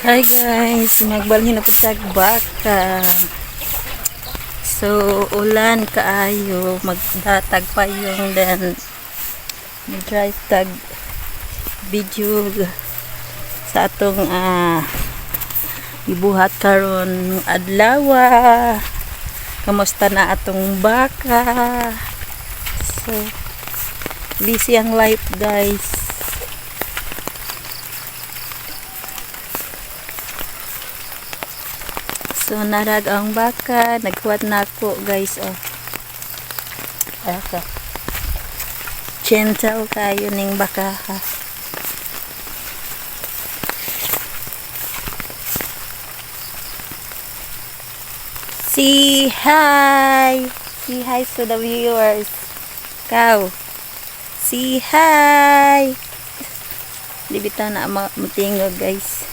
Hi guys, magbalhin na po sa baka. So, ulan kaayo, magdatag pa yung then drive tag video sa atong ibuhat karon adlaw. Kamusta na atong baka? So, busy ang life guys. So, narag ang baka. Naghuwat na ako, guys. Oh. Baka. Gentle kayo ning baka, ha. Say hi! Say hi to the viewers. Cow. Say hi! Di bitaw na matingog, guys.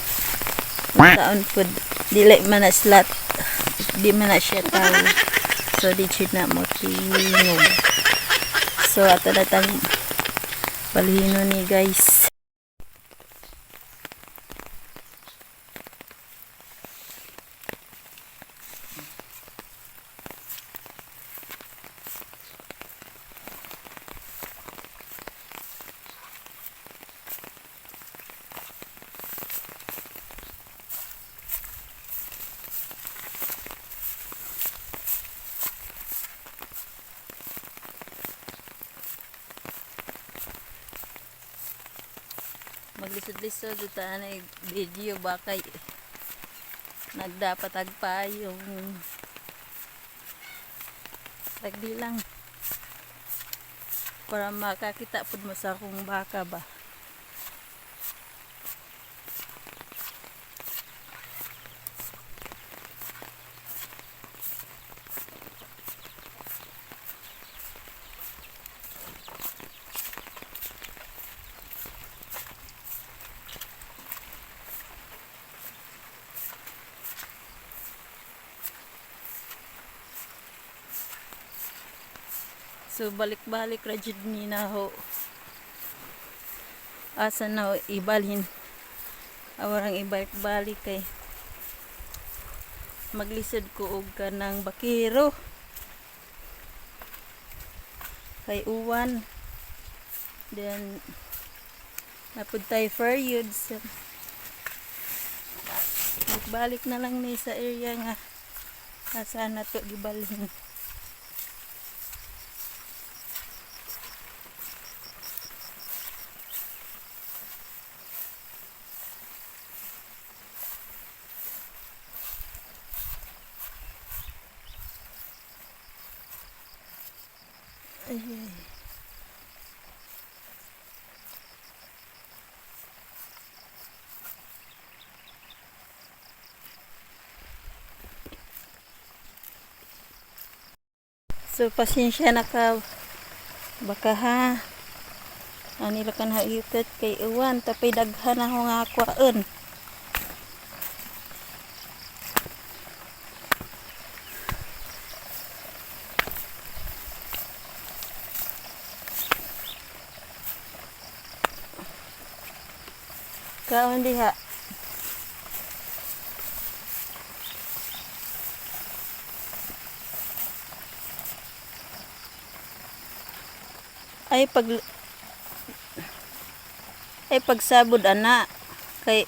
Taon po. Dili man na slat, di man na siya tao, so di siya na motingog. So ato na tang palhino ni guys. Maglisod-lisod ito na video baka nagdapatag pa yung tagdi lang para makakita po mo sa akong baka ba. So balik-balik ra jud ni na ho. Asa na ho ibalhin. Awarang ibalik-balik kay maglisod ko og kanang bakiro. Kay uwan. Then napud tay periods. Balik na lang ni sa area nga asa na to gibalhin. So pasensya na ka baka ha. Anila kan haitot kay uwan tapay daghan ako nga akwaon. Kaon diha. Ay pagsabod ana kay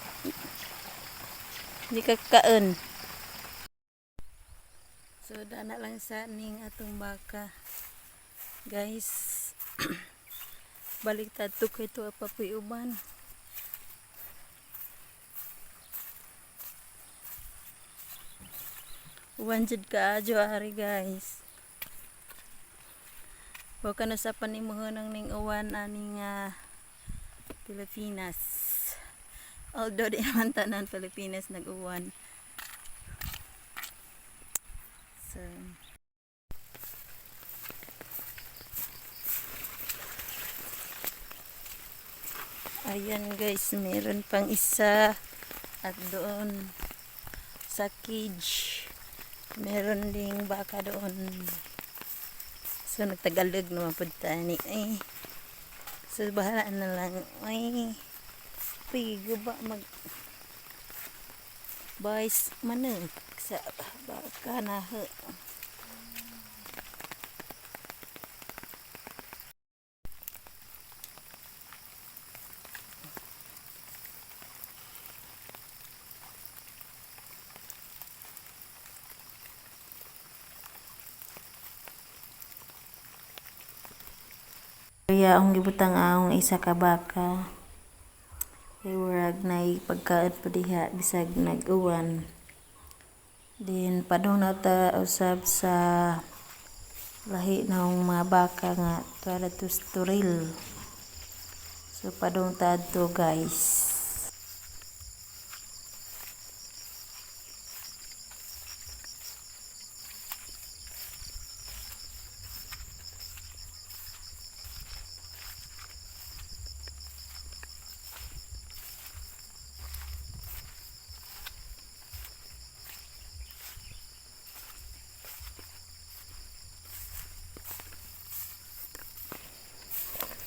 di ka kaon. So dana lang sa ning atong baka guys. Balik to kay to apapoy uban. Uwan jud kaadyo ari guys. Baka na sa panimuhon ning uwan aning Pilipinas. Although di naman tanan Pilipinas nag-uwan. So ayan guys, meron pang isa at doon sa cage meron ding baka doon. So nagtagalog naman po tani. Ay. So bahala na lang. Ay. Pigo ba boys maneng sa baka na he. Kaya ang gibutang ang isa ka baka kay wag na pagkaon pa diha bisag nag-uwan. Then padung na ta usab sa lahi ng mga baka nga para to sterile. So padung ta adto guys.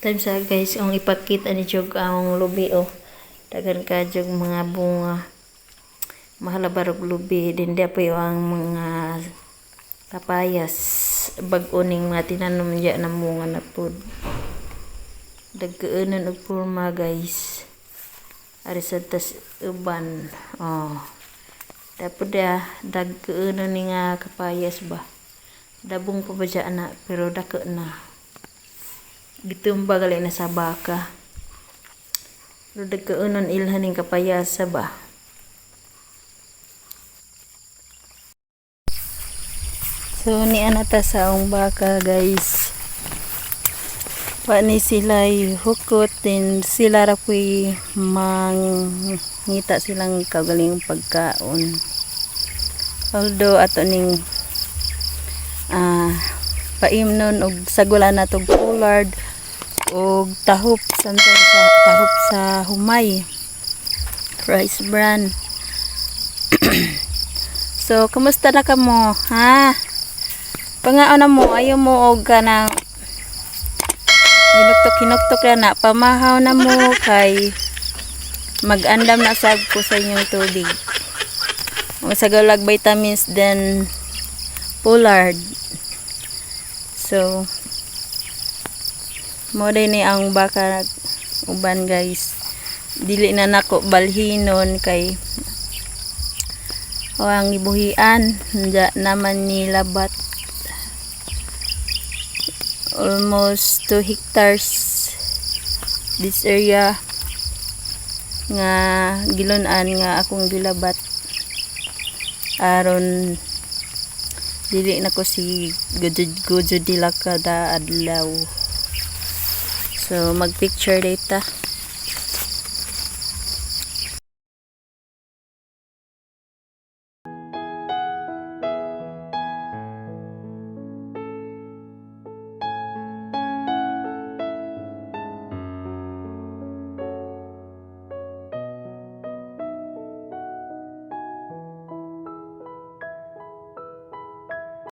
Time sa guys, ang ipakita ni Jog ang lubi oh. Dagan ka Jog mga bunga. Mahalabarog lubi. Din pa ang mga kapayas. Bag-uning mga tinanom niya na bunga na pod. Dagkaanan og purma guys. Arisantas uban. Oh. Dapat dagkaanan ni nga kapayas ba. Dabong pa ba dyan na pero dako na. Gitumba gali na sa baka. Pero dagkaanon ilhan ning kapayasa ba. So ni anata sa ang baka guys. Pa ni sila hukot din sila ra puy mangita silang kagaling pagkaon. Although ato ning paimnon og sagulan na tog pollard og tahop samtang sa tahop sa humay rice bran. So kumusta na kamo ha? Pangaon na mo ayo mo og kanang hinuktok na pamahaw na mo kay mag-andam na sab ko sa inyong tubig. Masagalag vitamins then pollard. So mo din ni ang baka uban guys. Dili na nako balhinon kay o ang ibuhian naman ni labat. Almost 2 hectares this area nga gilunan nga akong gilabat aron dili na ko si gudjud dila kada adlaw. So mag picture data.